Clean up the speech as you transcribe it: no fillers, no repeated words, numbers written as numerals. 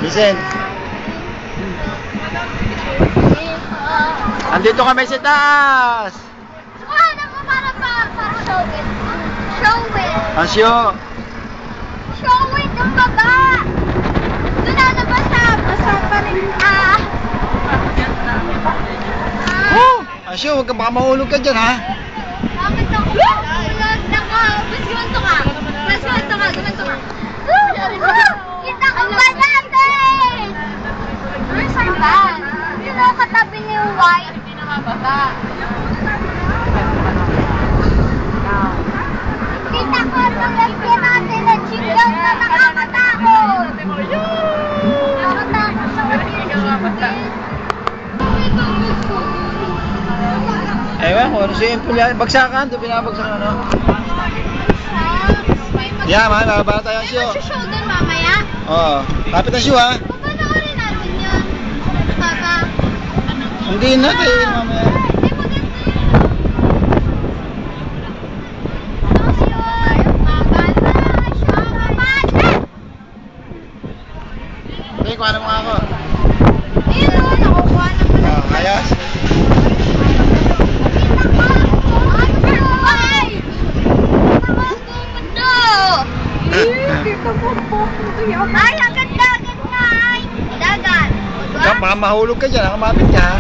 Listen. Andito kami sa taas. Ano mo para show it? Show it. Ang show. Show it ang baba. Doon na nabasa. Basa pa rin. Ang show, huwag ka baka mahulog ka dyan, ha? Bakit ako? Mas gumanto ka. Mas gumanto ka. Gumanto ka. Kita ko ba natin? Where's our van? Yun o, katabi niyo yung white. Pinakababa. Kita ko itong lagyan natin na chikaw na nakakatakot. Nakakatakot sa wakin. Ewan ko, ano siya yung pulya? Bagsakan, ito pinabagsakan, ano? Yeah, man, bababa tayo ang show. Show doon mamaya? Oo, kapit ang show, ha? Papanoorin natin yun. Papa. Hindi na tayo yun mamaya. Hindi maganda yun. Hindi, kuha na mga ako. Ayun o, nakukuha na pala. Ayos. Ay, agad-agad na ay. Dagat. Baka mahulog ka dyan, kumapit ka, ha?